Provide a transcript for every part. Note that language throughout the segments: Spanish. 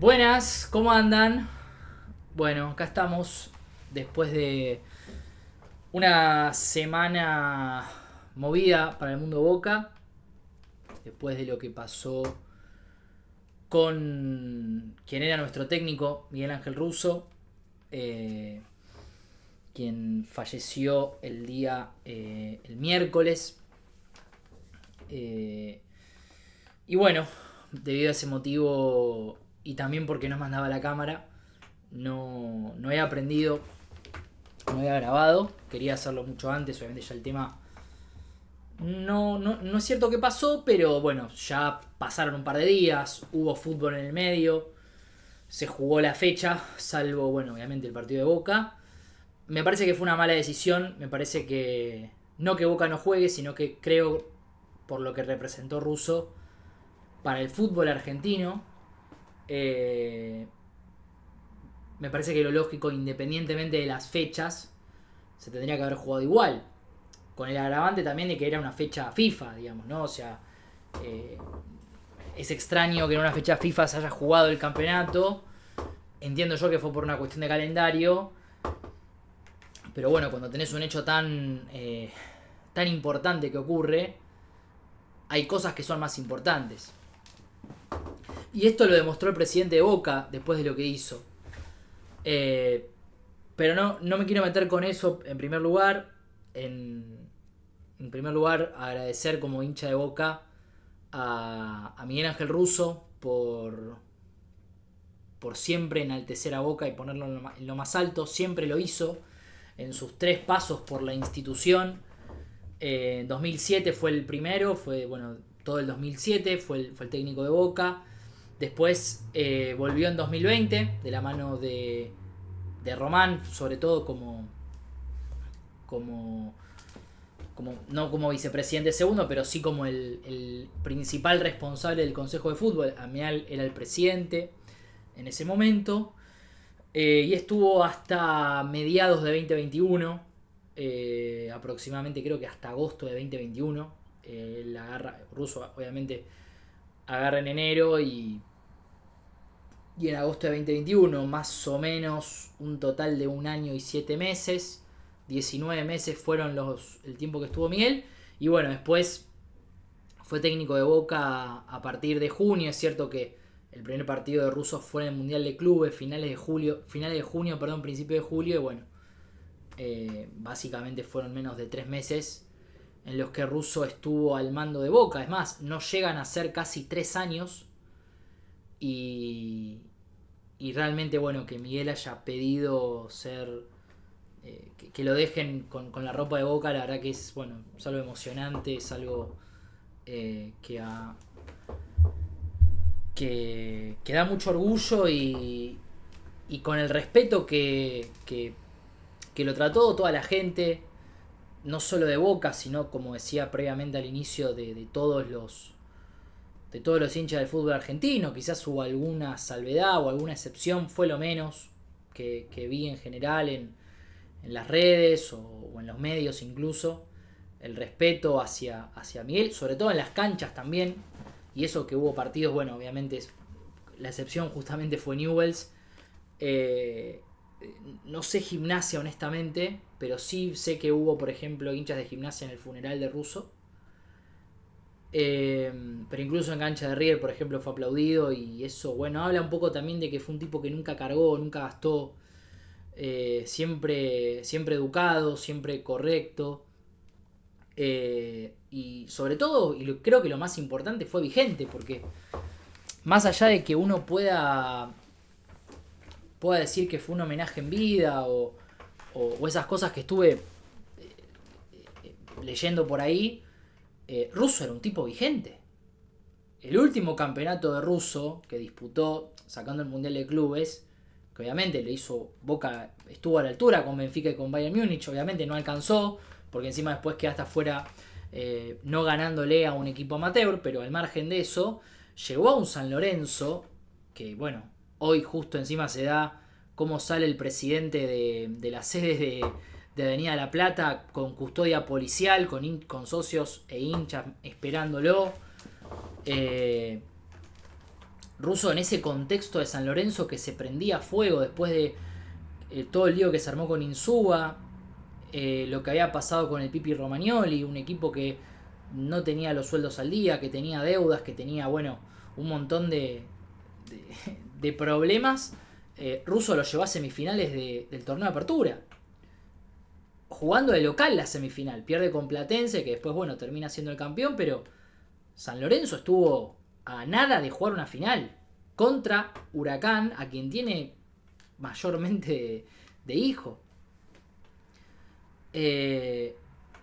Buenas, ¿cómo andan? Bueno, acá estamos después de una semana movida para el mundo Boca, después de lo que pasó con quien era nuestro técnico, Miguel Ángel Russo, eh, quien falleció el miércoles. Eh, y bueno, debido a ese motivo y también porque no mandaba la cámara, no he aprendido, no había grabado. Quería hacerlo mucho antes, obviamente ya el tema no es cierto que pasó, pero bueno, ya pasaron un par de días, hubo fútbol en el medio, se jugó la fecha, salvo, bueno, obviamente el partido de Boca. Me parece que fue una mala decisión, me parece que no que Boca no juegue, sino que creo, por lo que representó Russo para el fútbol argentino, eh, me parece que lo lógico, independientemente de las fechas, se tendría que haber jugado igual. Con el agravante también de que era una fecha FIFA, digamos, ¿no? O sea, eh, es extraño que en una fecha FIFA se haya jugado el campeonato. Entiendo yo que fue por una cuestión de calendario. Pero bueno, cuando tenés un hecho tan importante que ocurre, hay cosas que son más importantes. Y esto lo demostró el presidente de Boca después de lo que hizo. Eh, pero no me quiero meter con eso en primer lugar. En primer lugar, agradecer como hincha de Boca a Miguel Ángel Russo por siempre enaltecer a Boca y ponerlo en lo más alto. Siempre lo hizo en sus 3 pasos por la institución. En 2007 fue el primero, fue bueno todo el 2007, fue el técnico de Boca. Después volvió en 2020 de la mano de Román, sobre todo como no como vicepresidente segundo, pero sí como el principal responsable del Consejo de Fútbol. Amial era el presidente en ese momento. Y estuvo hasta mediados de 2021, aproximadamente creo que hasta agosto de 2021. La agarra, Russo obviamente agarra en enero y en agosto de 2021, más o menos un total de 1 año y 7 meses. 19 meses fueron el tiempo que estuvo Miguel. Y bueno, después fue técnico de Boca a partir de junio. Es cierto que el primer partido de Russo fue en el Mundial de Clubes, finales de junio, perdón, principio de julio. Y bueno, básicamente fueron menos de 3 meses en los que Russo estuvo al mando de Boca. Es más, no llegan a ser casi 3 años. Y, y realmente, bueno, que Miguel haya pedido ser que lo dejen con la ropa de Boca, la verdad que es, bueno, es algo emocionante, es algo eh, que, a, que da mucho orgullo y con el respeto que lo trató toda la gente, no solo de Boca, sino como decía previamente al inicio de todos los hinchas del fútbol argentino. Quizás hubo alguna salvedad o alguna excepción, fue lo menos que vi en general en las redes o en los medios incluso. El respeto hacia Miguel, sobre todo en las canchas también. Y eso que hubo partidos, bueno, obviamente la excepción justamente fue Newells. Eh, no sé Gimnasia honestamente, pero sí sé que hubo, por ejemplo, hinchas de Gimnasia en el funeral de Russo. Pero incluso en cancha de River, por ejemplo, fue aplaudido y eso, bueno, habla un poco también de que fue un tipo que nunca cargó, nunca gastó, siempre educado, siempre correcto. Y sobre todo, creo que lo más importante fue vigente, porque más allá de que uno pueda decir que fue un homenaje en vida o esas cosas que estuve leyendo por ahí, Russo era un tipo vigente. El último campeonato de Russo que disputó, sacando el Mundial de Clubes, que obviamente le hizo Boca, estuvo a la altura con Benfica y con Bayern Múnich, obviamente no alcanzó, porque encima después quedaste afuera no ganándole a un equipo amateur, pero al margen de eso, llegó a un San Lorenzo, que bueno, hoy justo encima se da cómo sale el presidente de las sedes de Avenida La Plata con custodia policial, con socios e hinchas esperándolo. Eh, Russo en ese contexto de San Lorenzo que se prendía a fuego después de todo el lío que se armó con Insúa, lo que había pasado con el Pipi Romagnoli, un equipo que no tenía los sueldos al día, que tenía deudas, que tenía, bueno, un montón de problemas. Russo lo llevó a semifinales del torneo de apertura. Jugando de local la semifinal. Pierde con Platense, que después, bueno, termina siendo el campeón, pero San Lorenzo estuvo a nada de jugar una final contra Huracán, a quien tiene mayormente de hijo.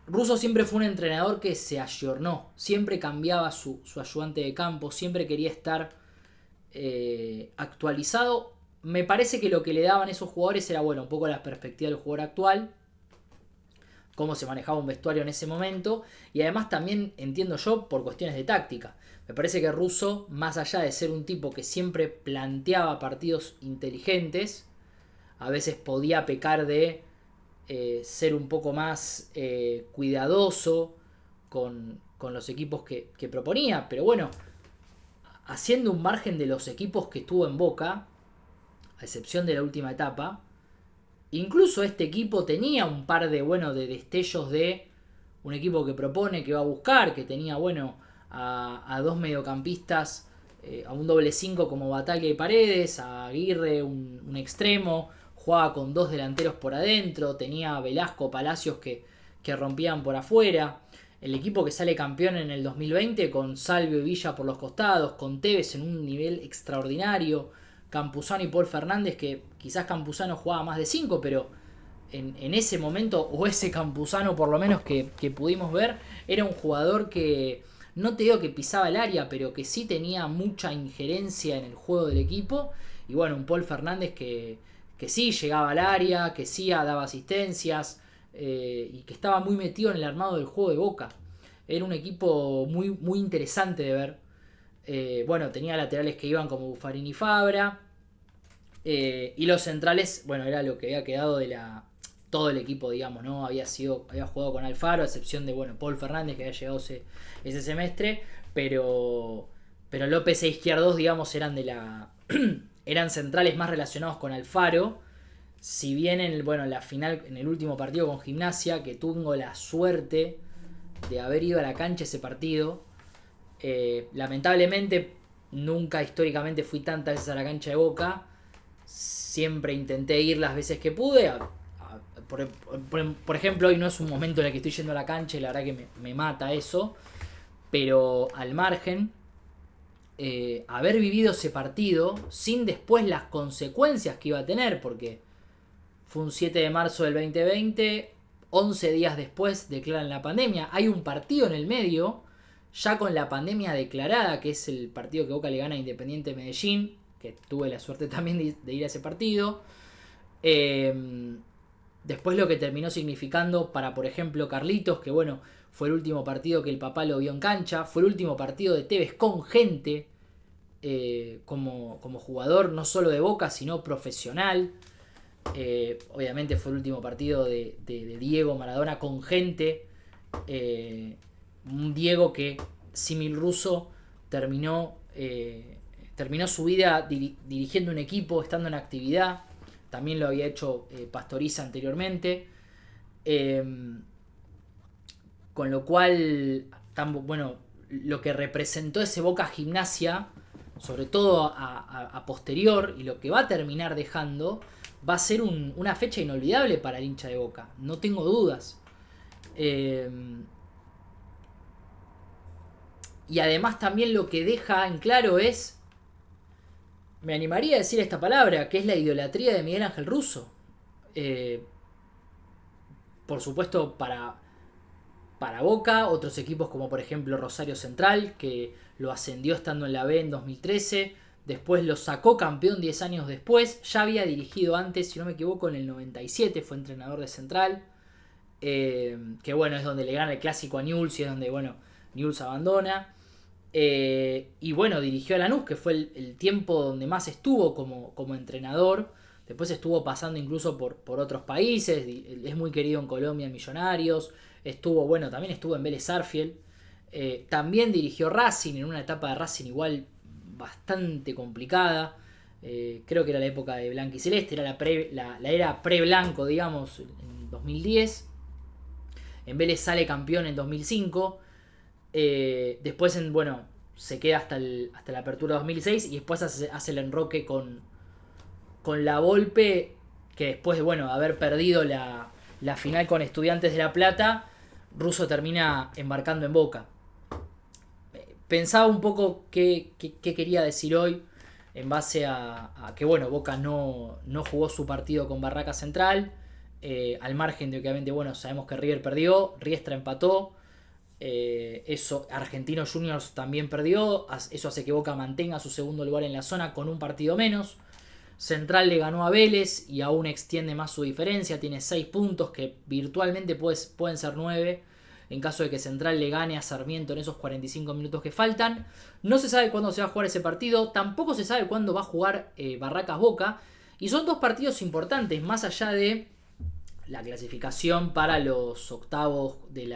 Russo siempre fue un entrenador que se ayornó, siempre cambiaba su ayudante de campo, siempre quería estar actualizado. Me parece que lo que le daban esos jugadores era, bueno, un poco la perspectiva del jugador actual, cómo se manejaba un vestuario en ese momento, y además también entiendo yo por cuestiones de táctica. Me parece que Russo, más allá de ser un tipo que siempre planteaba partidos inteligentes, a veces podía pecar de ser un poco más cuidadoso con los equipos que proponía, pero bueno, haciendo un margen de los equipos que estuvo en Boca, a excepción de la última etapa, incluso este equipo tenía un par de, bueno, de destellos de un equipo que propone, que va a buscar, que tenía, bueno, a dos mediocampistas, a un doble 5 como Bataglia y Paredes, a Aguirre, un extremo, jugaba con dos delanteros por adentro, tenía Velasco, Palacios que rompían por afuera. El equipo que sale campeón en el 2020 con Salvio y Villa por los costados, con Tevez en un nivel extraordinario, Campuzano y Paul Fernández, que quizás Campuzano jugaba más de 5, pero en ese momento, o ese Campuzano por lo menos que pudimos ver, era un jugador que no te digo que pisaba el área, pero que sí tenía mucha injerencia en el juego del equipo. Y bueno, un Paul Fernández que sí llegaba al área, que sí daba asistencias, y que estaba muy metido en el armado del juego de Boca. Era un equipo muy, muy interesante de ver. Bueno, tenía laterales que iban como Buffarini y Fabra. Y los centrales, bueno, era lo que había quedado de todo el equipo, digamos, ¿no? Había jugado con Alfaro, a excepción de, bueno, Paul Fernández, que había llegado ese semestre. Pero López e Izquierdos, digamos, eran centrales más relacionados con Alfaro. Si bien en la final, en el último partido con Gimnasia, que tuvo la suerte de haber ido a la cancha ese partido, lamentablemente nunca históricamente fui tantas veces a la cancha de Boca. Siempre intenté ir las veces que pude. Por ejemplo, hoy no es un momento en el que estoy yendo a la cancha y la verdad que me mata eso. Pero al margen, haber vivido ese partido sin después las consecuencias que iba a tener, porque fue un 7 de marzo del 2020, 11 días después declaran la pandemia, hay un partido en el medio, ya con la pandemia declarada, que es el partido que Boca le gana a Independiente Medellín, que tuve la suerte también de ir a ese partido. Después lo que terminó significando para, por ejemplo, Carlitos, que bueno, fue el último partido que el papá lo vio en cancha, fue el último partido de Tevez con gente, como jugador no solo de Boca, sino profesional. Obviamente fue el último partido de Diego Maradona con gente. Un Diego que, símil Russo, terminó su vida dirigiendo un equipo, estando en actividad. También lo había hecho Pastoriza anteriormente. Con lo cual, bueno, lo que representó ese Boca Gimnasia, sobre todo a posterior, y lo que va a terminar dejando, va a ser una fecha inolvidable para el hincha de Boca. No tengo dudas. Y además también lo que deja en claro es, me animaría a decir esta palabra, que es la idolatría de Miguel Ángel Russo. Por supuesto para Boca, otros equipos como por ejemplo Rosario Central, que lo ascendió estando en la B en 2013, después lo sacó campeón 10 años después, ya había dirigido antes, si no me equivoco, en el 97, fue entrenador de Central, que bueno, es donde le gana el clásico a Newell's y es donde, bueno, Newell's abandona. Y bueno, dirigió a Lanús, que fue el tiempo donde más estuvo como entrenador. Después estuvo pasando incluso por otros países. Es muy querido en Colombia, en Millonarios. También estuvo en Vélez Sarsfield. También dirigió Racing en una etapa de Racing igual bastante complicada. Creo que era la época de Blanca y Celeste, era la era pre-blanco, digamos, en 2010. En Vélez sale campeón en 2005. Después, se queda hasta la apertura 2006 y después hace el enroque con la Volpe, que después de haber perdido la final con Estudiantes de La Plata, Russo termina embarcando en Boca. Pensaba un poco qué quería decir hoy en base a que Boca no jugó su partido con Barraca Central, al margen de que obviamente sabemos que River perdió, Riestra empató, Argentinos Juniors también perdió, eso hace que Boca mantenga su segundo lugar en la zona con un partido menos. Central le ganó a Vélez y aún extiende más su diferencia, tiene 6 puntos que virtualmente pueden ser 9 en caso de que Central le gane a Sarmiento en esos 45 minutos que faltan. No se sabe cuándo se va a jugar ese partido, tampoco se sabe cuándo va a jugar Barracas Boca, y son 2 partidos importantes, más allá de la clasificación para los octavos del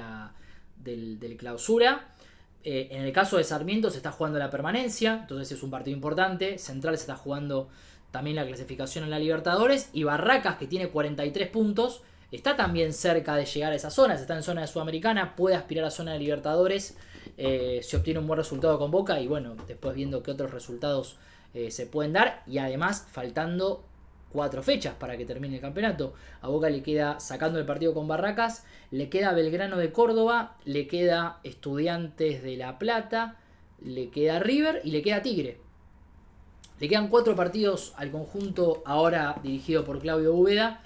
clausura. En el caso de Sarmiento se está jugando la permanencia, entonces es un partido importante. Central se está jugando también la clasificación en la Libertadores, y Barracas, que tiene 43 puntos, está también cerca de llegar a esa zona, está en zona de Sudamericana, puede aspirar a zona de Libertadores, si obtiene un buen resultado con Boca, y después viendo qué otros resultados se pueden dar, y además faltando 4 fechas para que termine el campeonato. A Boca le queda, sacando el partido con Barracas, le queda Belgrano de Córdoba, le queda Estudiantes de La Plata, le queda River y le queda Tigre. Le quedan 4 partidos al conjunto ahora dirigido por Claudio Úbeda.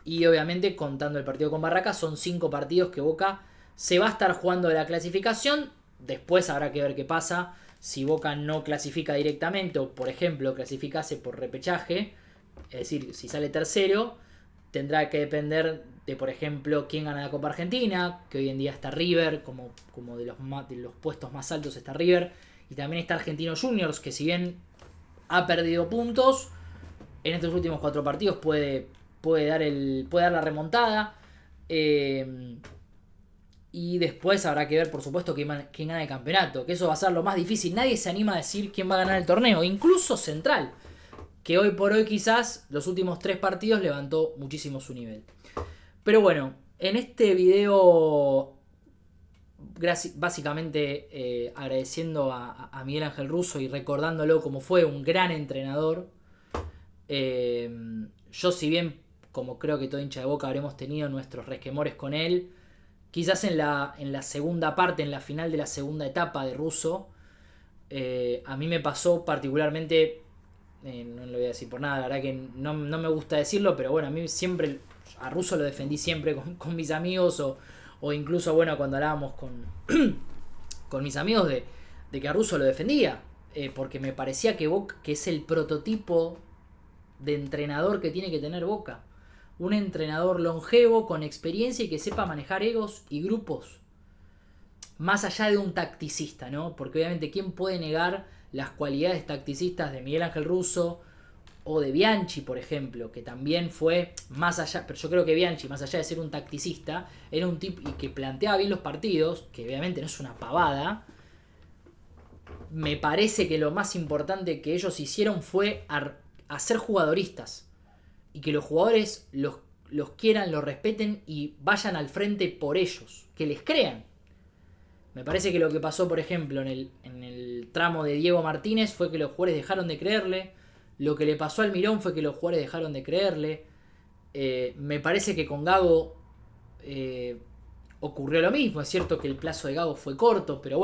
Y obviamente, contando el partido con Barracas, son 5 partidos que Boca se va a estar jugando de la clasificación. Después habrá que ver qué pasa si Boca no clasifica directamente, o por ejemplo clasificase por repechaje. Es decir, si sale tercero, tendrá que depender de, por ejemplo, quién gana la Copa Argentina, que hoy en día está River, como de los puestos más altos está River. Y también está Argentinos Juniors, que si bien ha perdido puntos, en estos últimos 4 partidos puede dar la remontada. Y después habrá que ver, por supuesto, quién gana el campeonato, que eso va a ser lo más difícil. Nadie se anima a decir quién va a ganar el torneo, incluso Central, que hoy por hoy quizás los últimos 3 partidos levantó muchísimo su nivel. Pero en este video, básicamente agradeciendo a Miguel Ángel Russo y recordándolo como fue un gran entrenador. Yo, si bien, como creo que todo hincha de Boca, habremos tenido nuestros resquemores con él, quizás en la segunda parte, en la final de la segunda etapa de Russo, a mí me pasó particularmente, no lo voy a decir por nada, la verdad que no me gusta decirlo, pero a mí siempre, a Russo lo defendí siempre con mis amigos, o incluso cuando hablábamos con mis amigos de que a Russo lo defendía, porque me parecía que es el prototipo de entrenador que tiene que tener Boca. Un entrenador longevo, con experiencia y que sepa manejar egos y grupos. Más allá de un tacticista, ¿no? Porque obviamente, ¿quién puede negar las cualidades tacticistas de Miguel Ángel Russo o de Bianchi, por ejemplo? Que también fue más allá, pero yo creo que Bianchi, más allá de ser un tacticista, era un tipo y que planteaba bien los partidos, que obviamente no es una pavada. Me parece que lo más importante que ellos hicieron fue a ser jugadoristas. Y que los jugadores los quieran, los respeten y vayan al frente por ellos. Que les crean. Me parece que lo que pasó, por ejemplo, en el tramo de Diego Martínez fue que los jugadores dejaron de creerle. Lo que le pasó al Mirón fue que los jugadores dejaron de creerle. Me parece que con Gago ocurrió lo mismo. Es cierto que el plazo de Gago fue corto, pero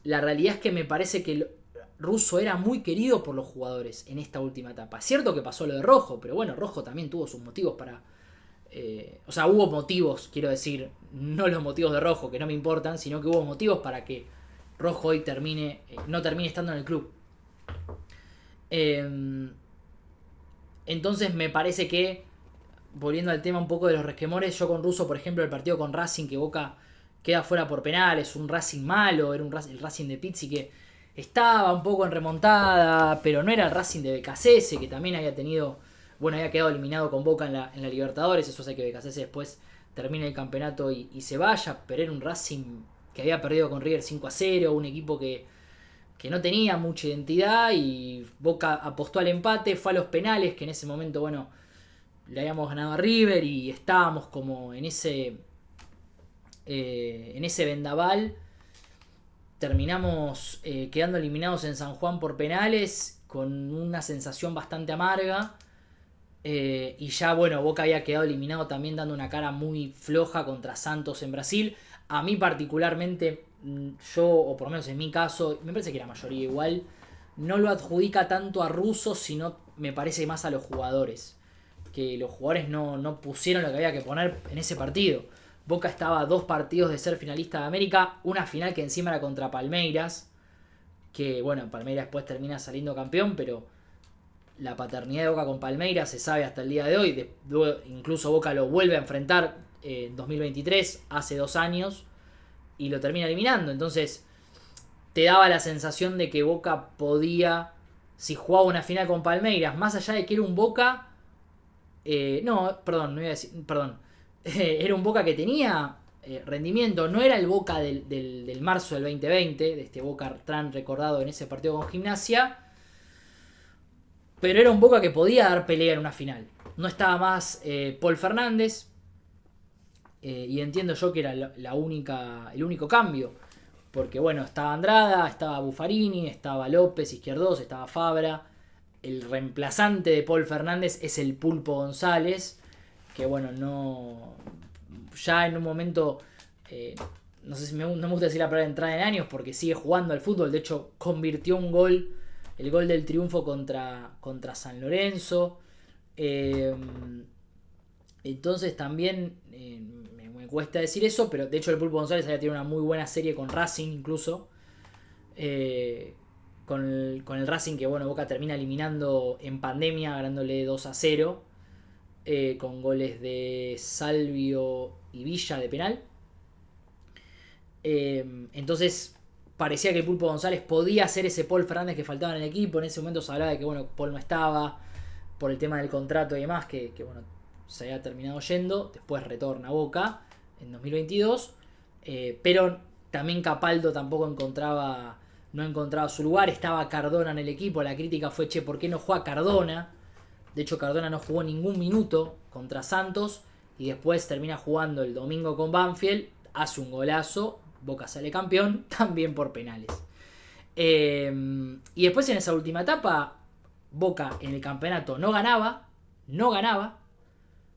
la realidad es que me parece que Russo era muy querido por los jugadores en esta última etapa. Es cierto que pasó lo de Rojo, pero Rojo también tuvo sus motivos para... hubo motivos, quiero decir, no los motivos de Rojo, que no me importan, sino que hubo motivos para que Rojo hoy no termine estando en el club. Entonces me parece que, volviendo al tema un poco de los resquemores, yo con Russo, por ejemplo, el partido con Racing, que Boca queda fuera por penales, un Racing malo, era el Racing de Pizzi que estaba un poco en remontada, pero no era el Racing de Becasese, que también había tenido, había quedado eliminado con Boca en la Libertadores. Eso hace que Becasese después termine el campeonato y se vaya, pero era un Racing que había perdido con River 5-0, un equipo que no tenía mucha identidad, y Boca apostó al empate, fue a los penales, que en ese momento, bueno, le habíamos ganado a River y estábamos como en ese vendaval. Terminamos quedando eliminados en San Juan por penales, con una sensación bastante amarga. Y ya, bueno, Boca había quedado eliminado también, dando una cara muy floja contra Santos en Brasil. A mí particularmente, yo, o por lo menos en mi caso, me parece que la mayoría igual, no lo adjudica tanto a Russo, sino me parece más a los jugadores. Que los jugadores no pusieron lo que había que poner en ese partido. Boca estaba a 2 partidos de ser finalista de América, una final que encima era contra Palmeiras, que bueno, Palmeiras después termina saliendo campeón, pero la paternidad de Boca con Palmeiras se sabe hasta el día de hoy. Incluso Boca lo vuelve a enfrentar en 2023, hace 2 años, y lo termina eliminando. Entonces te daba la sensación de que Boca podía, si jugaba una final con Palmeiras, más allá de que era un Boca... era un Boca que tenía rendimiento. No era el Boca del marzo del 2020, de este Boca tan recordado en ese partido con Gimnasia, pero era un Boca que podía dar pelea en una final. No estaba más Paul Fernández, y entiendo yo que era el único cambio, porque bueno, estaba Andrada, estaba Buffarini, estaba López, Izquierdos, estaba Fabra. El reemplazante de Paul Fernández es el Pulpo González, que bueno, no, ya en un momento, no sé si no me gusta decir la palabra entrada en años, porque sigue jugando al fútbol. De hecho, convirtió un gol, el gol del triunfo contra San Lorenzo. Entonces también me cuesta decir eso, pero de hecho el Pulpo González había tenido una muy buena serie con Racing incluso. Con el Racing, que bueno, Boca termina eliminando en pandemia, ganándole 2-0, con goles de Salvio y Villa de penal. Entonces parecía que el Pulpo González podía ser ese Paul Fernández que faltaba en el equipo. En ese momento se hablaba de que bueno, Paul no estaba por el tema del contrato y demás, que bueno, se había terminado yendo. Después retorna a Boca en 2022, pero también Capaldo tampoco no encontraba su lugar. Estaba Cardona en el equipo. La crítica fue, che, ¿por qué no juega Cardona? De hecho, Cardona no jugó ningún minuto contra Santos, y después termina jugando el domingo con Banfield, hace un golazo, Boca sale campeón, también por penales. Y después en esa última etapa, Boca en el campeonato no ganaba.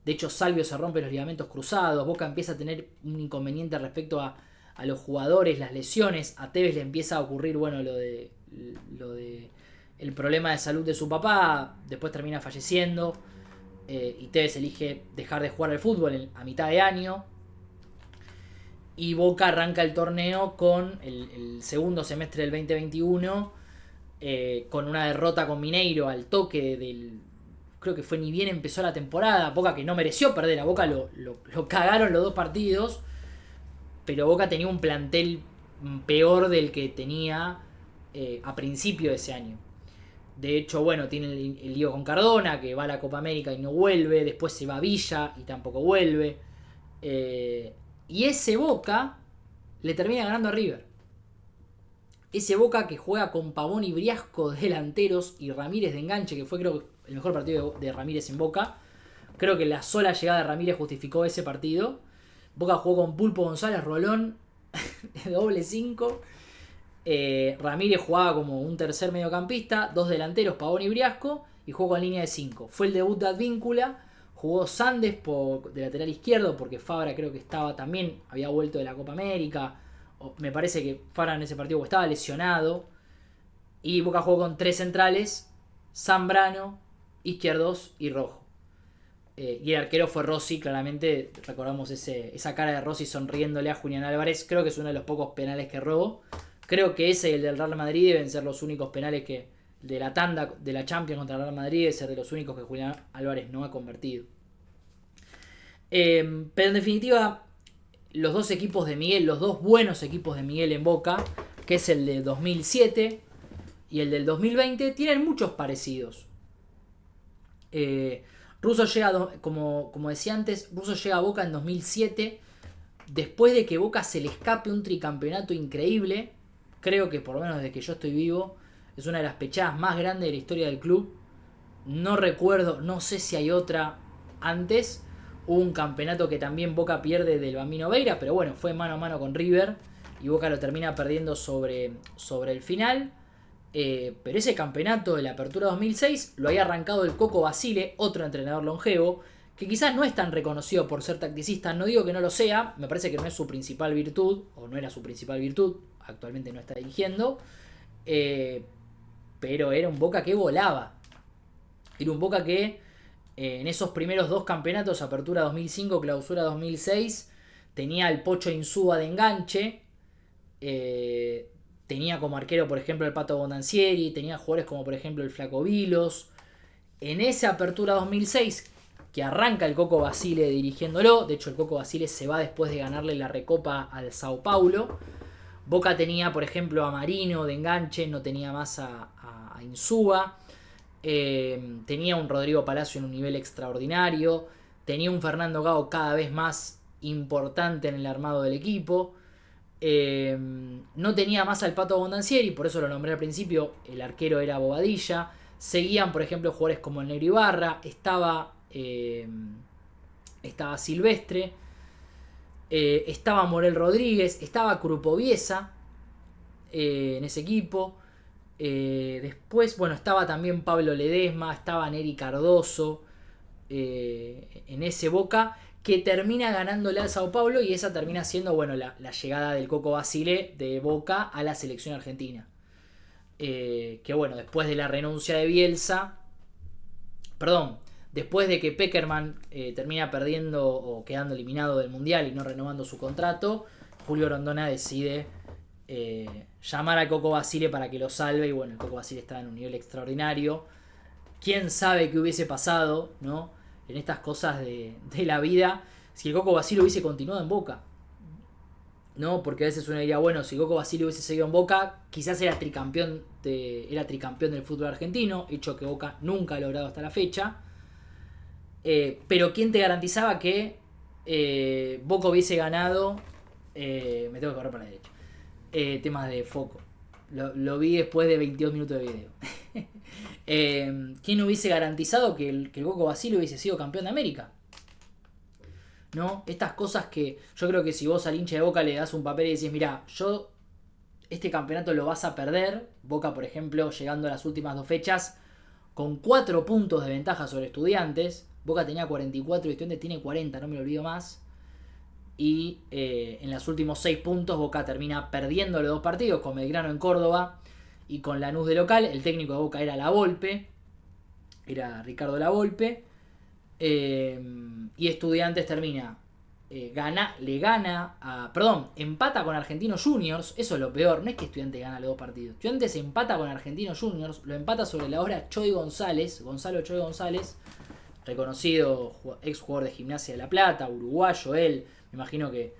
De hecho, Salvio se rompe los ligamentos cruzados. Boca empieza a tener un inconveniente respecto a los jugadores, las lesiones. A Tevez le empieza a ocurrir, bueno, lo de el problema de salud de su papá. Después termina falleciendo, y Tevez elige dejar de jugar al fútbol a mitad de año. Y Boca arranca el torneo con el segundo semestre del 2021, con una derrota con Mineiro al toque creo que fue ni bien empezó la temporada. Boca que no mereció perder, a Boca lo cagaron los 2 partidos, pero Boca tenía un plantel peor del que tenía a principio de ese año. De hecho, bueno, tiene el lío con Cardona, que va a la Copa América y no vuelve. Después se va a Villa y tampoco vuelve. Y ese Boca le termina ganando a River. Ese Boca que juega con Pavón y Briasco delanteros y Ramírez de enganche, que fue creo el mejor partido de Ramírez en Boca. Creo que la sola llegada de Ramírez justificó ese partido. Boca jugó con Pulpo González, Rolón, de doble 5. Ramírez jugaba como un tercer mediocampista, 2 delanteros, Pavón y Briasco, y jugó con línea de 5. Fue el debut de Advíncula. Jugó Sandes de lateral izquierdo, porque Fabra creo que había vuelto de la Copa América. Me parece que Fabra en ese partido estaba lesionado. Y Boca jugó con 3 centrales: Zambrano, Izquierdos y Rojo. Y el arquero fue Rossi, claramente. Recordamos esa cara de Rossi sonriéndole a Julián Álvarez. Creo que es uno de los pocos penales que robó. Creo que ese y el del Real Madrid deben ser los únicos penales que de la tanda de la Champions contra el Real Madrid, debe ser de los únicos que Julián Álvarez no ha convertido. Pero en definitiva, los 2 equipos de Miguel, los 2 buenos equipos de Miguel en Boca, que es el de 2007 y el del 2020, tienen muchos parecidos. Russo llega, como decía antes, Russo llega a Boca en 2007 después de que Boca se le escape un tricampeonato increíble, creo que por lo menos desde que yo estoy vivo, es una de las pechadas más grandes de la historia del club. No recuerdo, no sé si hay otra antes. Hubo un campeonato que también Boca pierde del Bambino Veira, pero bueno, fue mano a mano con River y Boca lo termina perdiendo sobre el final. Pero ese campeonato de la Apertura 2006 lo había arrancado el Coco Basile, otro entrenador longevo, que quizás no es tan reconocido por ser tacticista. No digo que no lo sea, me parece que no es su principal virtud, o no era su principal virtud, actualmente no está dirigiendo. Pero era un Boca que volaba. Era un Boca que en esos primeros dos campeonatos, Apertura 2005, Clausura 2006, tenía al Pocho Insúa de enganche. Tenía como arquero, por ejemplo, el Pato Bondancieri. Tenía jugadores como, por ejemplo, el Flaco Vilos. En esa Apertura 2006, que arranca el Coco Basile dirigiéndolo. De hecho, el Coco Basile se va después de ganarle la Recopa al Sao Paulo. Boca tenía, por ejemplo, a Marino de enganche. No tenía más a Insúa. Tenía un Rodrigo Palacio en un nivel extraordinario. Tenía un Fernando Gago cada vez más importante en el armado del equipo. No tenía más al Pato Bondancieri, por eso lo nombré al principio. El arquero era Bobadilla. Seguían, por ejemplo, jugadores como el Negro Ibarra. Estaba Silvestre. Estaba Morel Rodríguez. Estaba Crupoviesa en ese equipo. Después, bueno, estaba también Pablo Ledesma, estaba Neri Cardoso en ese Boca que termina ganándole al Sao Paulo, y esa termina siendo, bueno, la llegada del Coco Basile de Boca a la selección argentina. Que bueno, después de la renuncia de Bielsa, perdón, después de que Pekerman termina perdiendo o quedando eliminado del Mundial y no renovando su contrato, Julio Rondona decide llamar al Coco Basile para que lo salve. Y bueno, el Coco Basile estaba en un nivel extraordinario. Quién sabe qué hubiese pasado, ¿no? En estas cosas de la vida, si el Coco Basile hubiese continuado en Boca, ¿no? Porque a veces uno diría, bueno, si Coco Basile hubiese seguido en Boca, quizás era tricampeón del fútbol argentino, hecho que Boca nunca ha logrado hasta la fecha. Pero ¿quién te garantizaba que Boca hubiese ganado? Me tengo que correr para la derecha. Temas de foco. Lo vi después de 22 minutos de video. ¿Quién hubiese garantizado que el Coco Basile hubiese sido campeón de América? ¿No? Estas cosas que yo creo que si vos al hincha de Boca le das un papel y decís, mirá, este campeonato lo vas a perder. Boca, por ejemplo, llegando a las últimas dos fechas con 4 puntos de ventaja sobre Estudiantes. Boca tenía 44 y Estudiantes tiene 40, no me lo olvido más. Y en los últimos 6 puntos Boca termina perdiendo los 2 partidos, con Belgrano en Córdoba y con Lanús de local. El técnico de Boca era Lavolpe, era Ricardo Lavolpe. Y Estudiantes termina empata con Argentinos Juniors. Eso es lo peor, no es que Estudiantes gana los 2 partidos. Estudiantes empata con Argentinos Juniors, lo empata sobre la hora Gonzalo Choy González, reconocido ex jugador de Gimnasia de La Plata, uruguayo él. Me imagino que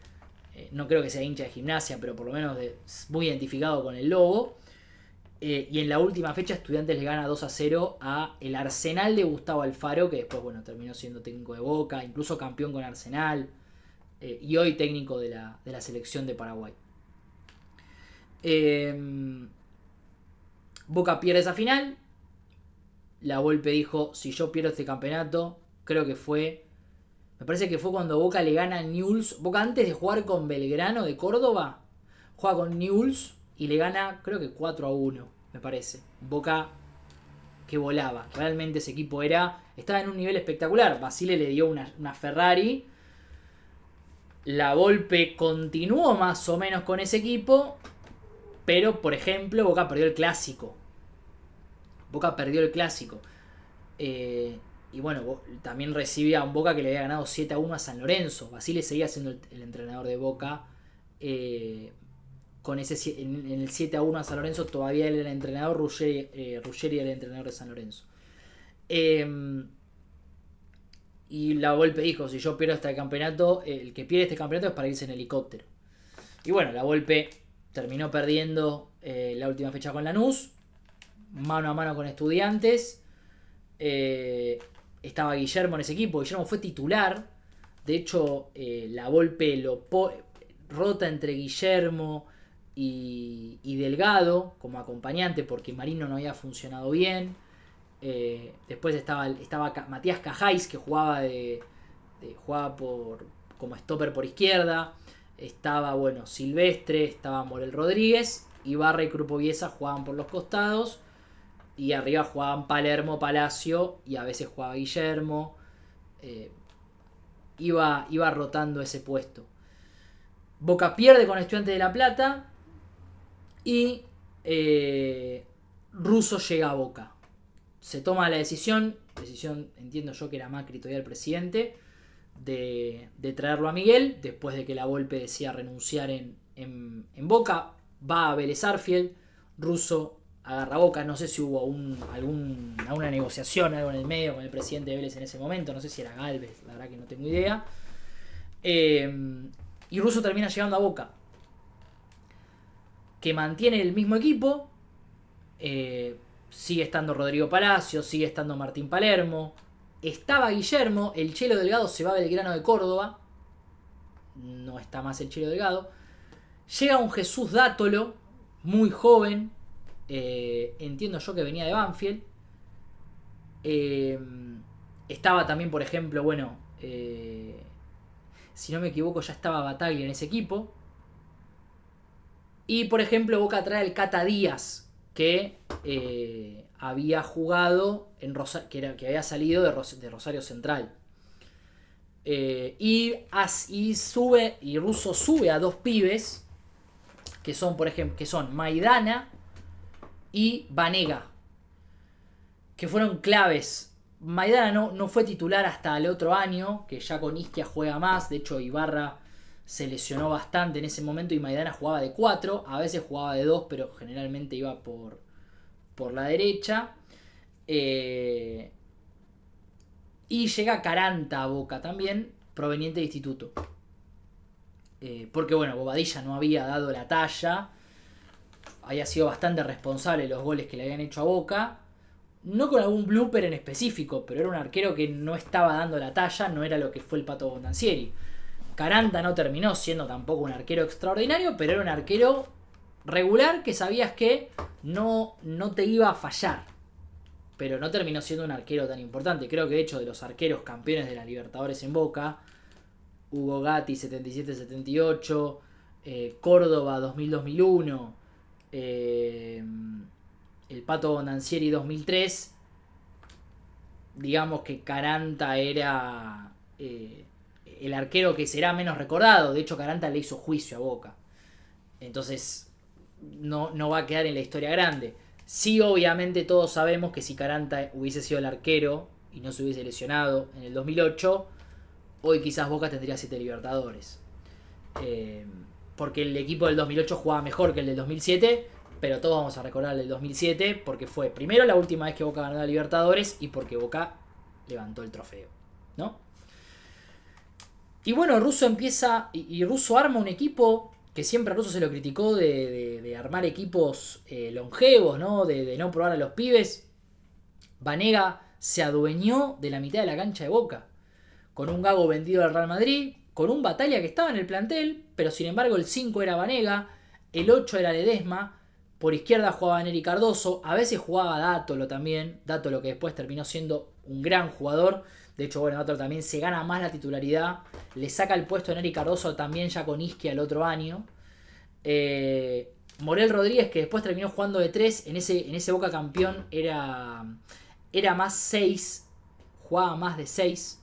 no creo que sea hincha de Gimnasia, pero por lo menos muy identificado con el logo. Y en la última fecha Estudiantes le gana 2-0 a el Arsenal de Gustavo Alfaro, que después, bueno, terminó siendo técnico de Boca, incluso campeón con Arsenal, y hoy técnico de la selección de Paraguay. Boca pierde esa final. Lavolpe dijo, si yo pierdo este campeonato, me parece que fue cuando Boca le gana a Newell's. Boca, antes de jugar con Belgrano de Córdoba, juega con Newell's y le gana, creo que 4-1, me parece. Boca que volaba. Realmente ese equipo estaba en un nivel espectacular. Basile le dio una Ferrari. Lavolpe continuó más o menos con ese equipo, pero, por ejemplo, Boca perdió el clásico. Y bueno, también recibía a un Boca que le había ganado 7-1 a San Lorenzo. Basile seguía siendo el entrenador de Boca. En el 7-1 a San Lorenzo todavía él era el entrenador. Ruggeri era el entrenador de San Lorenzo. Y Lavolpe dijo, si yo pierdo este campeonato, el que pierde este campeonato es para irse en helicóptero. Y bueno, Lavolpe terminó perdiendo la última fecha con Lanús, mano a mano con Estudiantes. Estaba Guillermo en ese equipo. Guillermo fue titular De hecho, la Volpe rota entre Guillermo y Delgado como acompañante porque Marino no había funcionado bien. Después estaba Matías Cajáis, que jugaba como stopper por izquierda. Estaba, bueno, Silvestre, estaba Morel Rodríguez. Ibarra y Krupoviesa jugaban por los costados. Y arriba jugaban Palermo, Palacio. Y a veces jugaba Guillermo. Iba rotando ese puesto. Boca pierde con Estudiantes de La Plata. Y Russo llega a Boca. Se toma la decisión entiendo yo que era Macri todavía el presidente, de traerlo a Miguel, después de que la Volpe decía renunciar en Boca. Va a Vélez Arfield, Russo agarra Boca, no sé si hubo alguna negociación, algo en el medio con el presidente de Vélez en ese momento, no sé si era Galvez, la verdad que no tengo idea. Y Russo termina llegando a Boca, que mantiene el mismo equipo. Sigue estando Rodrigo Palacio, sigue estando Martín Palermo, estaba Guillermo, el Chelo Delgado se va a Belgrano de Córdoba, no está más el Chelo Delgado. Llega un Jesús Dátolo, muy joven, entiendo yo que venía de Banfield. Estaba también, por ejemplo, bueno, si no me equivoco ya estaba Bataglia en ese equipo. Y por ejemplo Boca trae el Cata Díaz, que había jugado que había salido de Rosario Central. Y Russo sube a dos pibes que son, por ejemplo, que son Maidana y Vanega, que fueron claves. Maidana no fue titular hasta el otro año, que ya con Isquia juega más. De hecho, Ibarra se lesionó bastante en ese momento y Maidana jugaba de 4, a veces jugaba de 2, pero generalmente iba por la derecha. Y llega Caranta a Boca también, proveniente de Instituto. Porque bueno, Bobadilla no había dado la talla, había sido bastante responsable de los goles que le habían hecho a Boca. No con algún blooper en específico, pero era un arquero que no estaba dando la talla, no era lo que fue el Pato Bondancieri. Caranta no terminó siendo tampoco un arquero extraordinario, pero era un arquero regular que sabías que no te iba a fallar. Pero no terminó siendo un arquero tan importante. Creo que de hecho de los arqueros campeones de la Libertadores en Boca, Hugo Gatti 77-78, Córdoba 2000-2001, el Pato Bondancieri 2003, digamos que Caranta era el arquero que será menos recordado. De hecho, Caranta le hizo juicio a Boca. Entonces, no va a quedar en la historia grande. Sí, obviamente todos sabemos que si Caranta hubiese sido el arquero y no se hubiese lesionado en el 2008, hoy quizás Boca tendría 7 Libertadores. Porque el equipo del 2008 jugaba mejor que el del 2007, pero todos vamos a recordar el del 2007 porque fue primero la última vez que Boca ganó la Libertadores y porque Boca levantó el trofeo, ¿no? Y bueno, Russo empieza y Russo arma un equipo que siempre a Russo se lo criticó de armar equipos longevos, ¿no? De no probar a los pibes. Vanega se adueñó de la mitad de la cancha de Boca, con un Gago vendido al Real Madrid, con un Bataglia que estaba en el plantel, pero sin embargo el 5 era Vanega, el 8 era Ledesma, por izquierda jugaba Neri Cardoso, a veces jugaba Dátolo también, Dátolo que después terminó siendo un gran jugador. De hecho, bueno, Dátolo también se gana más la titularidad, le saca el puesto a Neri Cardoso también ya con Isquia el otro año. Morel Rodríguez, que después terminó jugando de 3, en ese Boca campeón era más 6, jugaba más de 6.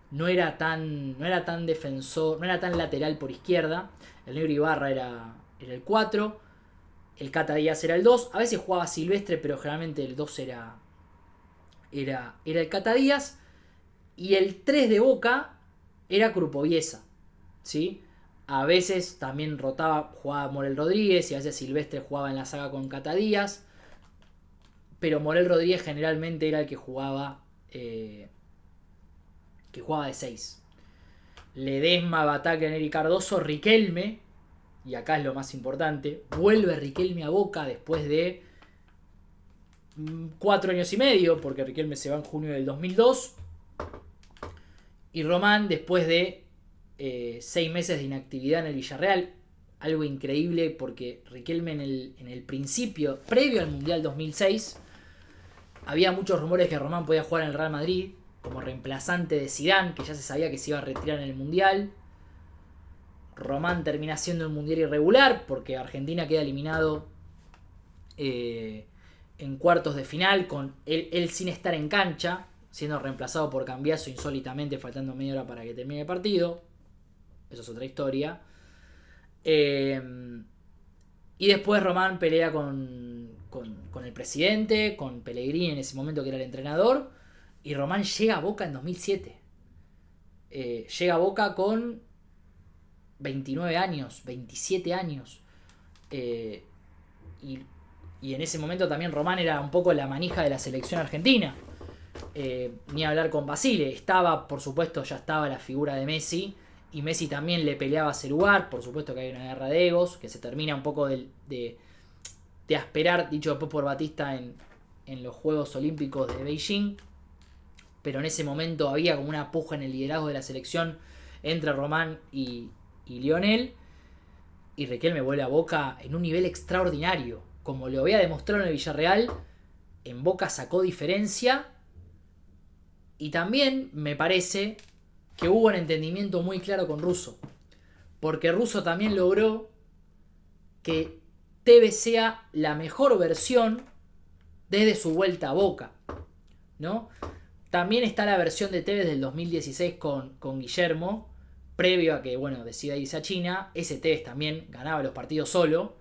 No era tan defensor, no era tan lateral por izquierda. El negro Ibarra era el 4. El Cata Díaz era el 2. A veces jugaba Silvestre, pero generalmente el 2 era el Cata Díaz. Y el 3 de Boca era Krupoviesa, ¿sí? A veces también jugaba Morel Rodríguez y a veces Silvestre jugaba en la saga con Cata Díaz. Pero Morel Rodríguez generalmente era el que jugaba de 6. Ledesma, Bataglia, Neri Cardoso, Riquelme, y acá es lo más importante, vuelve Riquelme a Boca después de 4 años y medio, porque Riquelme se va en junio del 2002, y Román después de 6 meses de inactividad en el Villarreal. Algo increíble porque Riquelme en el principio, previo al Mundial 2006, había muchos rumores que Román podía jugar en el Real Madrid como reemplazante de Zidane, que ya se sabía que se iba a retirar en el Mundial. Román termina siendo un Mundial irregular porque Argentina queda eliminado en cuartos de final con él sin estar en cancha, siendo reemplazado por Cambiaso insólitamente, faltando media hora para que termine el partido. Eso es otra historia. Y después Román pelea con el presidente, con Pellegrini en ese momento que era el entrenador, y Román llega a Boca en 2007. Llega a Boca con 29 años, 27 años. Y en ese momento también Román era un poco la manija de la selección argentina. Ni hablar con Basile. Estaba, por supuesto, ya estaba la figura de Messi. Y Messi también le peleaba ese lugar. Por supuesto que hay una guerra de egos. Que se termina un poco de asperar, dicho después por Batista, en los Juegos Olímpicos de Beijing. Pero en ese momento había como una puja en el liderazgo de la selección entre Román y Lionel. Y Riquelme vuelve a Boca en un nivel extraordinario. Como lo había demostrado en el Villarreal, en Boca sacó diferencia. Y también me parece que hubo un entendimiento muy claro con Russo. Porque Russo también logró que Tevez sea la mejor versión desde su vuelta a Boca, ¿no? También está la versión de Tevez del 2016 con Guillermo, previo a que, bueno, decida irse a China. Ese Tevez también ganaba los partidos solo.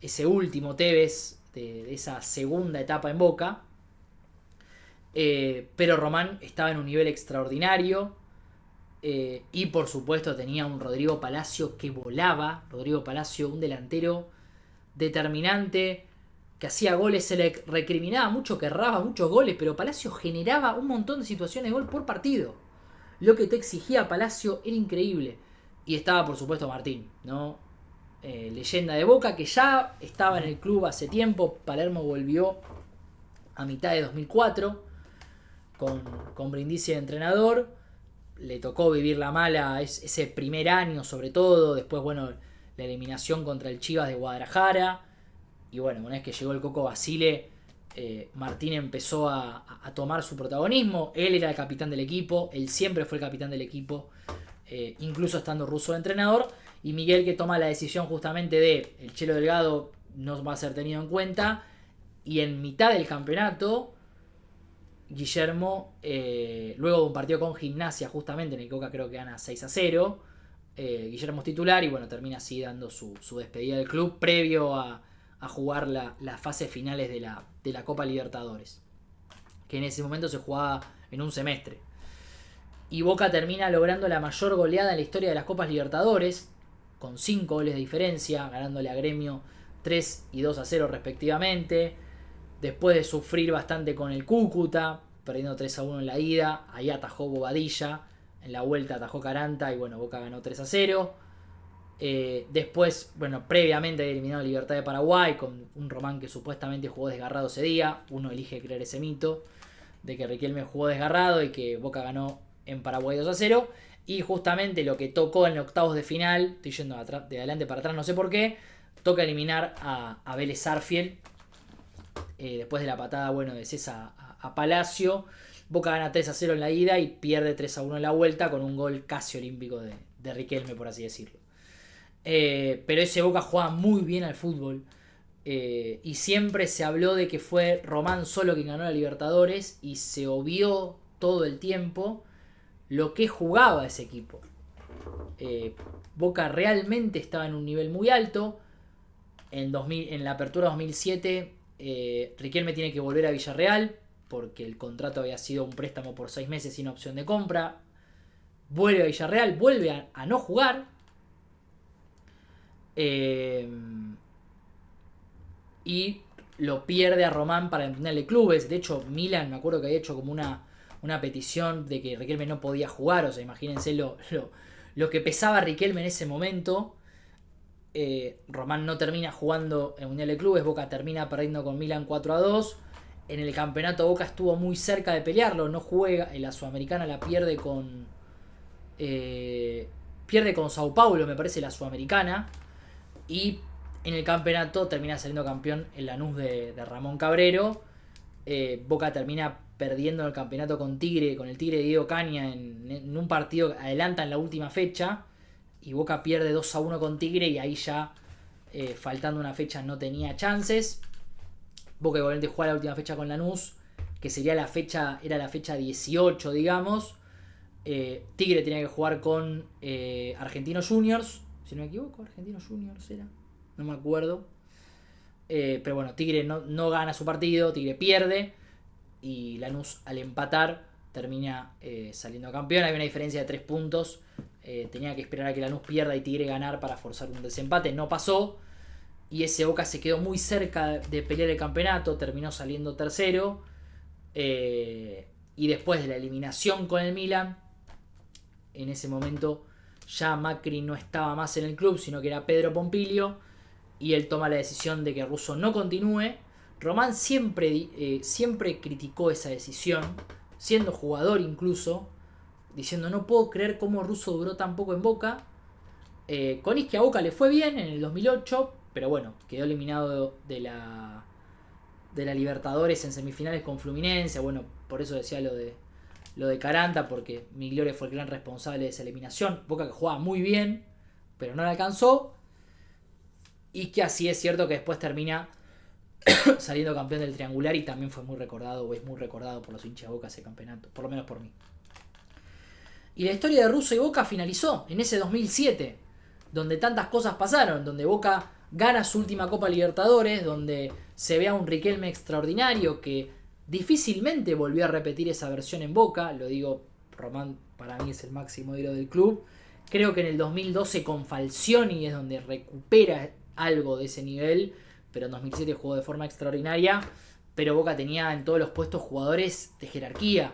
Ese último Tevez de esa segunda etapa en Boca. Pero Román estaba en un nivel extraordinario. Y por supuesto tenía un Rodrigo Palacio que volaba. Rodrigo Palacio, un delantero determinante, que hacía goles, se le recriminaba mucho que erraba muchos goles, pero Palacio generaba un montón de situaciones de gol por partido. Lo que te exigía Palacio era increíble. Y estaba por supuesto Martín, ¿no? Leyenda de Boca, que ya estaba en el club hace tiempo. Palermo volvió a mitad de 2004 con Brindisi de entrenador. Le tocó vivir la mala ese primer año sobre todo. Después, bueno, la eliminación contra el Chivas de Guadalajara. Y bueno, una vez que llegó el Coco Basile, Martín empezó a tomar su protagonismo. Él era el capitán del equipo. Él siempre fue el capitán del equipo. Incluso estando Russo de entrenador. Y Miguel, que toma la decisión justamente de el Chelo Delgado no va a ser tenido en cuenta. Y en mitad del campeonato, Guillermo, luego de un partido con Gimnasia, justamente en el que Boca creo que gana 6-0, Guillermo es titular y bueno, termina así dando su despedida del club previo a jugar las fases finales de la Copa Libertadores, que en ese momento se jugaba en un semestre. Y Boca termina logrando la mayor goleada en la historia de las Copas Libertadores, con 5 goles de diferencia, ganándole a Gremio 3 y 2-0 respectivamente. Después de sufrir bastante con el Cúcuta, perdiendo 3-1 en la ida, ahí atajó Bobadilla, en la vuelta atajó Caranta y bueno, Boca ganó 3-0. Después, bueno, previamente había eliminado a Libertad de Paraguay con un Román que supuestamente jugó desgarrado ese día. Uno elige creer ese mito de que Riquelme jugó desgarrado y que Boca ganó en Paraguay 2-0. Y justamente lo que tocó en octavos de final, estoy yendo de adelante para atrás, no sé por qué, toca eliminar a Vélez Sarsfield. Después de la patada, bueno, de César a Palacio. Boca gana 3-0 en la ida y pierde 3-1 en la vuelta con un gol casi olímpico de Riquelme, por así decirlo. Pero ese Boca jugaba muy bien al fútbol. Y siempre se habló de que fue Román solo quien ganó la Libertadores y se obvió todo el tiempo lo que jugaba ese equipo. Boca realmente estaba en un nivel muy alto. En la apertura 2007 Riquelme tiene que volver a Villarreal porque el contrato había sido un préstamo por 6 meses sin opción de compra. Vuelve a Villarreal, vuelve a no jugar. Y lo pierde a Román para emprenderle clubes. De hecho, Milan, me acuerdo que había hecho como una petición de que Riquelme no podía jugar. O sea, imagínense lo que pesaba Riquelme en ese momento. Román no termina jugando en Mundial de Clubes. Boca termina perdiendo con Milan 4-2. En el campeonato Boca estuvo muy cerca de pelearlo. No juega. En la Sudamericana la pierde con pierde con Sao Paulo, me parece, la Sudamericana. Y en el campeonato termina saliendo campeón el Lanús de Ramón Cabrero. Boca termina perdiendo el campeonato con Tigre, con el Tigre de Diego Caña en un partido que adelanta en la última fecha. Y Boca pierde 2-1 con Tigre y ahí ya, faltando una fecha, no tenía chances. Boca igualmente juega la última fecha con Lanús, que sería la fecha, era la fecha 18, digamos. Tigre tenía que jugar con Argentinos Juniors, si no me equivoco, Argentinos Juniors era, no me acuerdo. Pero bueno, Tigre no gana su partido, Tigre pierde y Lanús al empatar termina saliendo campeón. Hay una diferencia de 3 puntos. Tenía que esperar a que Lanús pierda y Tigre ganar para forzar un desempate, no pasó. Y ese Boca se quedó muy cerca de pelear el campeonato, terminó saliendo tercero. Y después de la eliminación con el Milan, en ese momento ya Macri no estaba más en el club, sino que era Pedro Pompilio, y él toma la decisión de que Russo no continúe. Román siempre criticó esa decisión, siendo jugador incluso, diciendo: no puedo creer cómo Russo duró tan poco en Boca. Con Isquia a Boca le fue bien en el 2008, pero bueno, quedó eliminado de la Libertadores en semifinales con Fluminense. Bueno, por eso decía lo de Caranta, porque Migliore fue el gran responsable de esa eliminación. Boca que jugaba muy bien, pero no le alcanzó. Y que así es cierto que después termina saliendo campeón del triangular y también fue muy recordado, o es muy recordado por los hinchas de Boca ese campeonato, por lo menos por mí. Y la historia de Russo y Boca finalizó en ese 2007, donde tantas cosas pasaron, donde Boca gana su última Copa Libertadores, donde se ve a un Riquelme extraordinario que difícilmente volvió a repetir esa versión en Boca. Lo digo, Román para mí es el máximo ídolo del club. Creo que en el 2012 con Falcioni es donde recupera algo de ese nivel, pero en 2007 jugó de forma extraordinaria. Pero Boca tenía en todos los puestos jugadores de jerarquía.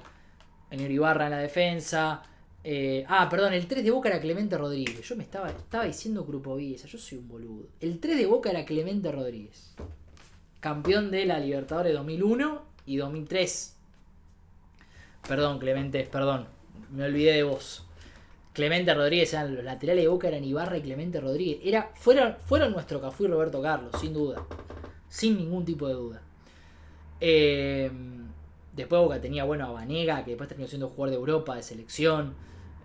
En Ibarra en la defensa. El 3 de Boca era Clemente Rodríguez. Yo me estaba diciendo Krupoviesa, yo soy un boludo. El 3 de Boca era Clemente Rodríguez, campeón de la Libertadores 2001 y 2003. Perdón, Clemente, perdón, me olvidé de vos. Clemente Rodríguez, eran los laterales de Boca, eran Ibarra y Clemente Rodríguez. Fueron nuestro Cafú y Roberto Carlos, sin duda. Sin ningún tipo de duda. Después Boca tenía, a Vanega, que después terminó siendo jugador de Europa, de selección.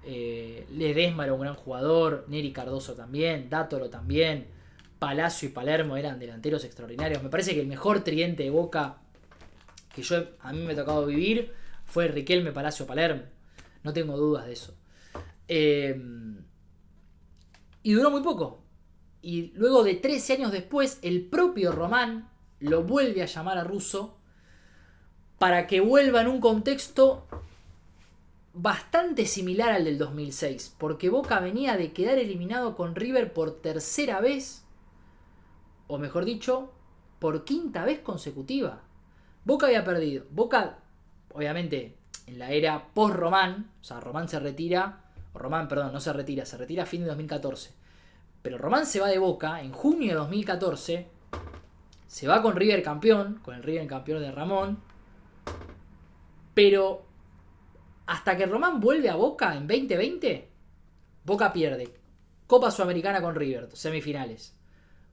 Ledesma era un gran jugador. Neri Cardoso también. Dátoro también. Palacio y Palermo eran delanteros extraordinarios. Me parece que el mejor tridente de Boca que a mí me ha tocado vivir fue Riquelme, Palacio, Palermo. No tengo dudas de eso. Y duró muy poco. Y luego de 13 años después, el propio Román lo vuelve a llamar a Russo para que vuelva en un contexto bastante similar al del 2006, porque Boca venía de quedar eliminado con River por tercera vez, o mejor dicho, por quinta vez consecutiva. Boca había perdido. Boca, obviamente, en la era post-Román, o sea, Román se retira, se retira a fin de 2014. Pero Román se va de Boca en junio de 2014, se va con River campeón, con el River campeón de Ramón. Pero hasta que Román vuelve a Boca en 2020, Boca pierde Copa Sudamericana con River, semifinales.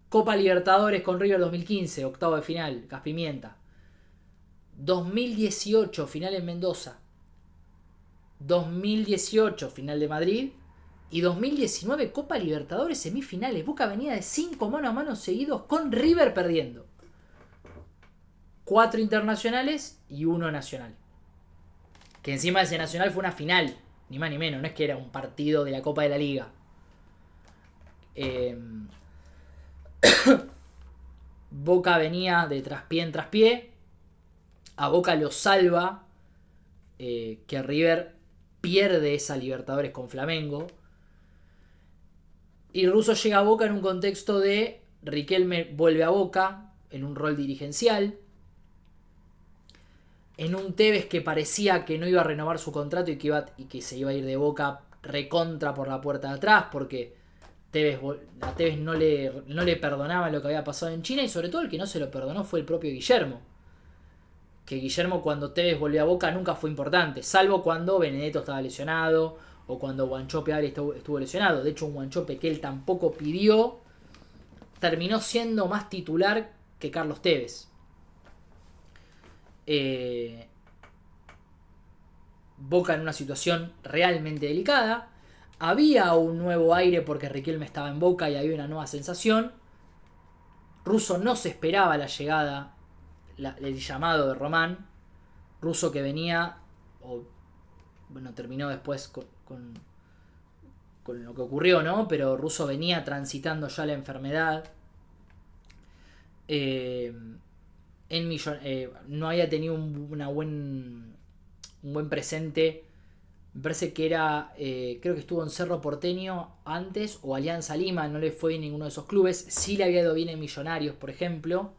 Copa Libertadores con River 2015, octavo de final, Gas Pimienta. 2018, final en Mendoza. 2018, final de Madrid. Y 2019, Copa Libertadores, semifinales. Boca venía de 5 mano a mano seguidos con River perdiendo. 4 internacionales y 1 nacional. Que encima de ese nacional fue una final, ni más ni menos, no es que era un partido de la Copa de la Liga. Boca venía de traspié en traspié. A Boca lo salva que River pierde esa Libertadores con Flamengo. Y Russo llega a Boca en un contexto de Riquelme vuelve a Boca en un rol dirigencial. En un Tevez que parecía que no iba a renovar su contrato y que se iba a ir de Boca recontra por la puerta de atrás, porque a Tevez no le perdonaba lo que había pasado en China, y sobre todo el que no se lo perdonó fue el propio Guillermo. Que Guillermo, cuando Tevez volvió a Boca, nunca fue importante, salvo cuando Benedetto estaba lesionado o cuando Wanchope Arias estuvo lesionado. De hecho, un Wanchope que él tampoco pidió terminó siendo más titular que Carlos Tevez. Boca en una situación realmente delicada. Había un nuevo aire porque Riquelme estaba en Boca y había una nueva sensación. Russo no se esperaba la llegada, el llamado de Román. Russo que venía, terminó después con lo que ocurrió, ¿no? Pero Russo venía transitando ya la enfermedad. No había tenido un buen presente. Me parece que era, creo que estuvo en Cerro Porteño antes, o Alianza Lima, no le fue bien ninguno de esos clubes. Sí le había ido bien en Millonarios, por ejemplo.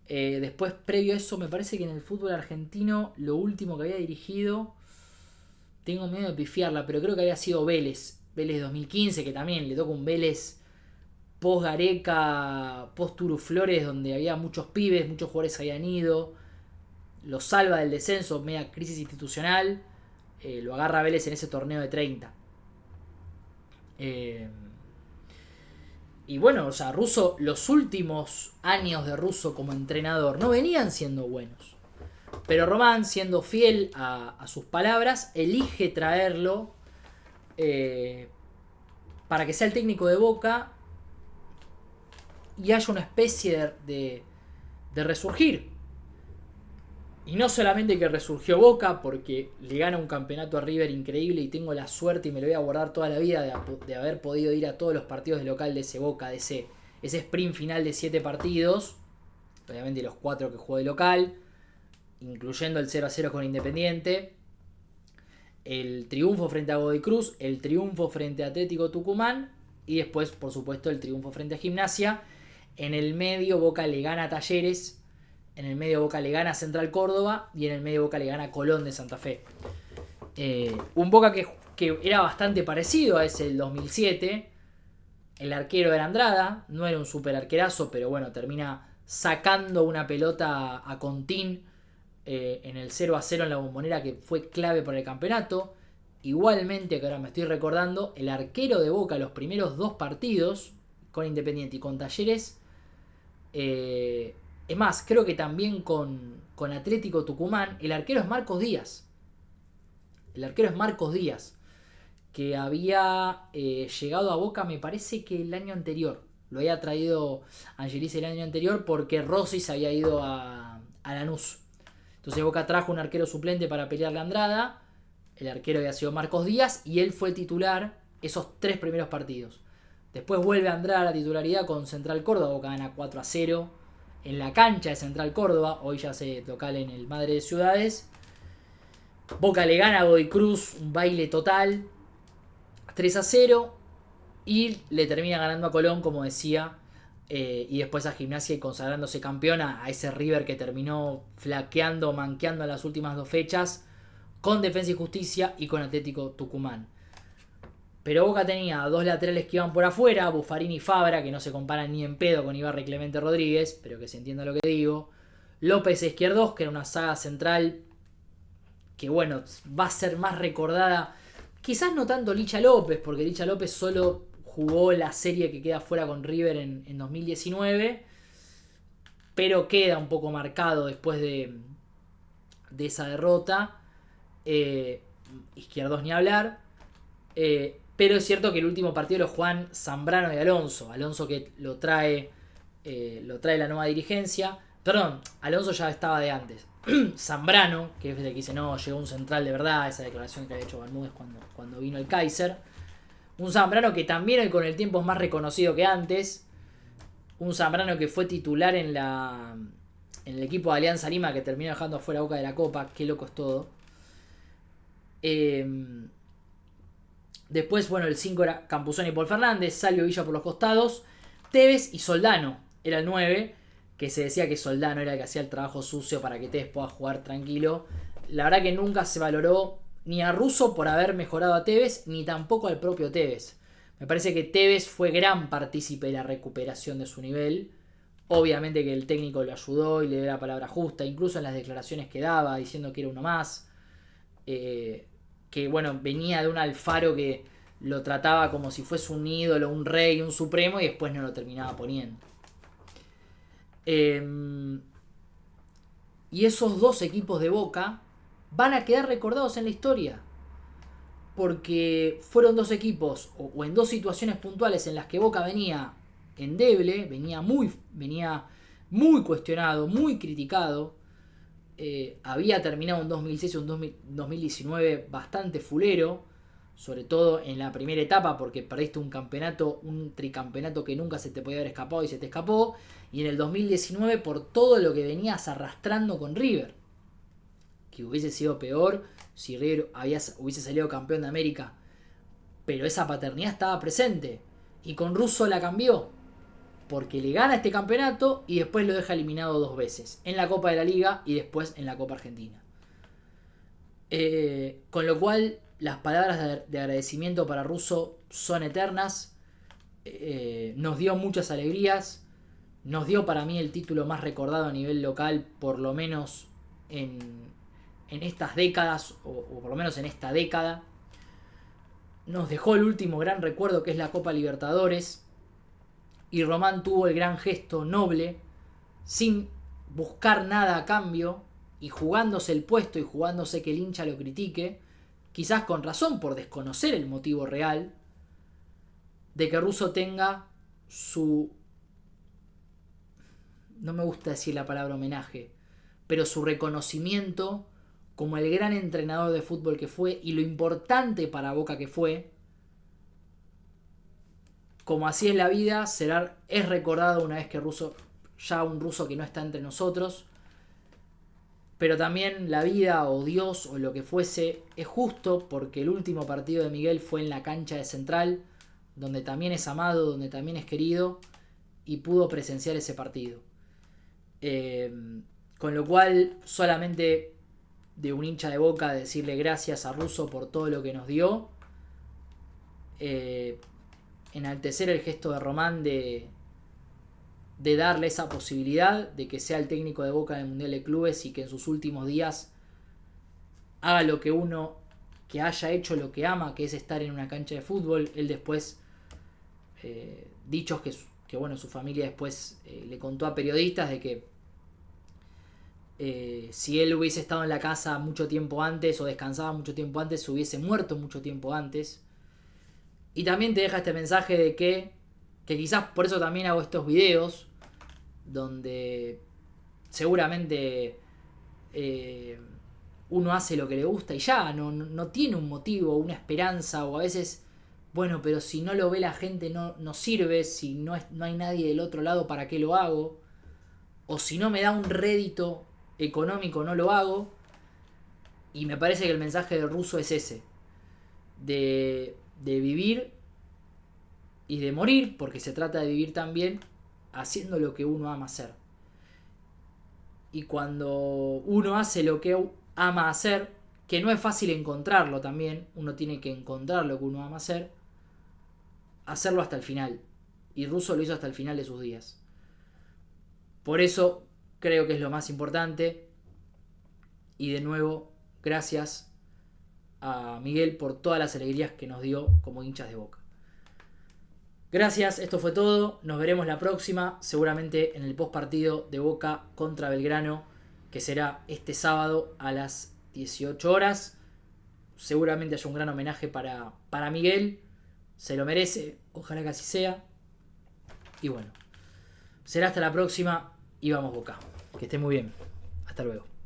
Después, previo a eso, me parece que en el fútbol argentino, lo último que había dirigido, tengo miedo de pifiarla, pero creo que había sido Vélez 2015, que también le toca un Vélez post Gareca, post Turu Flores, donde había muchos pibes, muchos jugadores habían ido, lo salva del descenso, media crisis institucional, lo agarra Vélez en ese torneo de 30. Y bueno, o sea, Russo, los últimos años de Russo como entrenador no venían siendo buenos. Pero Román, siendo fiel a sus palabras, elige traerlo para que sea el técnico de Boca y haya una especie de resurgir. Y no solamente que resurgió Boca, porque le gana un campeonato a River increíble y tengo la suerte y me lo voy a guardar toda la vida de haber podido ir a todos los partidos de local de ese Boca, de ese sprint final de 7 partidos. Obviamente los 4 que jugó de local, incluyendo el 0-0 con Independiente. El triunfo frente a Godoy Cruz, el triunfo frente a Atlético Tucumán y después, por supuesto, el triunfo frente a Gimnasia. En el medio Boca le gana a Talleres, en el medio Boca le gana a Central Córdoba y en el medio Boca le gana a Colón de Santa Fe. Un Boca que era bastante parecido a ese del 2007. El arquero era Andrada, no era un super arquerazo, pero bueno, termina sacando una pelota a Contín en el 0-0 en la Bombonera, que fue clave para el campeonato. Igualmente, que ahora me estoy recordando, el arquero de Boca los primeros 2 partidos con Independiente y con Talleres, es más, creo que también con Atlético Tucumán, el arquero es Marcos Díaz. El arquero es Marcos Díaz, que había llegado a Boca, me parece que el año anterior. Lo había traído Angelis el año anterior porque Rossi se había ido a Lanús. Entonces Boca trajo un arquero suplente para pelearle a Andrada. El arquero había sido Marcos Díaz y él fue titular esos 3 primeros partidos. Después vuelve a Andrada a la titularidad con Central Córdoba. Boca gana 4-0 en la cancha de Central Córdoba. Hoy ya se local en el Madre de Ciudades. Boca le gana a Godoy Cruz, un baile total, 3-0. Y le termina ganando a Colón, como decía. Y después a Gimnasia y consagrándose campeona, a ese River que terminó flaqueando, manqueando en las últimas 2 fechas, con Defensa y Justicia y con Atlético Tucumán. Pero Boca tenía 2 laterales que iban por afuera, Buffarini y Fabra, que no se comparan ni en pedo con Ibarra y Clemente Rodríguez, pero que se entienda lo que digo. López Izquierdos, que era una saga central que bueno, va a ser más recordada. Quizás no tanto Licha López, porque Licha López solo jugó la serie que queda fuera con River en 2019, pero queda un poco marcado después de esa derrota. Izquierdos ni hablar. Pero es cierto que el último partido lo juegan Zambrano y Alonso. Alonso que lo trae la nueva dirigencia. Perdón, Alonso ya estaba de antes. Zambrano, que es el que dice, no, llegó un central de verdad, esa declaración que había hecho Bermúdez cuando vino el Kaiser. Un Zambrano que también hoy con el tiempo es más reconocido que antes. Un Zambrano que fue titular en el equipo de Alianza Lima, que terminó dejando afuera Boca de la Copa. Qué loco es todo. Después, bueno, el 5 era Campuzano y Paul Fernández. Salvio Villa por los costados. Tevez y Soldano era el 9. Que se decía que Soldano era el que hacía el trabajo sucio para que Tevez pueda jugar tranquilo. La verdad que nunca se valoró ni a Russo por haber mejorado a Tevez, ni tampoco al propio Tevez. Me parece que Tevez fue gran partícipe de la recuperación de su nivel. Obviamente que el técnico lo ayudó y le dio la palabra justa, incluso en las declaraciones que daba, diciendo que era uno más. que bueno, venía de un Alfaro que lo trataba como si fuese un ídolo, un rey, un supremo, y después no lo terminaba poniendo. Y esos dos equipos de Boca van a quedar recordados en la historia. Porque fueron dos equipos, o en dos situaciones puntuales en las que Boca venía endeble, venía muy cuestionado, muy criticado. Había terminado un 2006 y un 2019 bastante fulero, sobre todo en la primera etapa, porque perdiste un campeonato, un tricampeonato que nunca se te podía haber escapado y se te escapó, y en el 2019 por todo lo que venías arrastrando con River, que hubiese sido peor si River hubiese salido campeón de América, pero esa paternidad estaba presente, y con Russo la cambió, porque le gana este campeonato y después lo deja eliminado 2 veces, en la Copa de la Liga y después en la Copa Argentina. Con lo cual, las palabras de agradecimiento para Russo son eternas. Nos dio muchas alegrías, nos dio para mí el título más recordado a nivel local, por lo menos en estas décadas, o por lo menos en esta década. Nos dejó el último gran recuerdo, que es la Copa Libertadores, y Román tuvo el gran gesto noble, sin buscar nada a cambio, y jugándose el puesto y jugándose que el hincha lo critique, quizás con razón por desconocer el motivo real, de que Russo tenga su... no me gusta decir la palabra homenaje, pero su reconocimiento como el gran entrenador de fútbol que fue y lo importante para Boca que fue. Como así es la vida, es recordado una vez que Russo, ya un Russo que no está entre nosotros. Pero también la vida o Dios o lo que fuese es justo, porque el último partido de Miguel fue en la cancha de Central, donde también es amado, donde también es querido, y pudo presenciar ese partido. Con lo cual, solamente de un hincha de Boca decirle gracias a Russo por todo lo que nos dio. Enaltecer el gesto de Román de darle esa posibilidad de que sea el técnico de Boca en el Mundial de Clubes y que en sus últimos días haga lo que que haya hecho lo que ama, que es estar en una cancha de fútbol. Él después, dichos que bueno, su familia después le contó a periodistas de que si él hubiese estado en la casa mucho tiempo antes o descansaba mucho tiempo antes, se hubiese muerto mucho tiempo antes. Y también te deja este mensaje de que quizás por eso también hago estos videos, donde seguramente uno hace lo que le gusta y ya, no tiene un motivo, una esperanza, o a veces, bueno, pero si no lo ve la gente no sirve, si no hay nadie del otro lado, ¿para qué lo hago? O si no me da un rédito económico, no lo hago. Y me parece que el mensaje de Russo es ese, de vivir y de morir, porque se trata de vivir también haciendo lo que uno ama hacer. Y cuando uno hace lo que ama hacer, que no es fácil encontrarlo también, uno tiene que encontrar lo que uno ama hacer, hacerlo hasta el final. Y Russo lo hizo hasta el final de sus días. Por eso creo que es lo más importante. Y de nuevo, gracias a Miguel por todas las alegrías que nos dio como hinchas de Boca. Gracias, esto fue todo. Nos veremos la próxima, seguramente en el post partido de Boca contra Belgrano, que será este sábado a las 18 horas. Seguramente haya un gran homenaje para Miguel. Se lo merece, ojalá que así sea. Y bueno, será hasta la próxima y vamos Boca. Que esté muy bien. Hasta luego.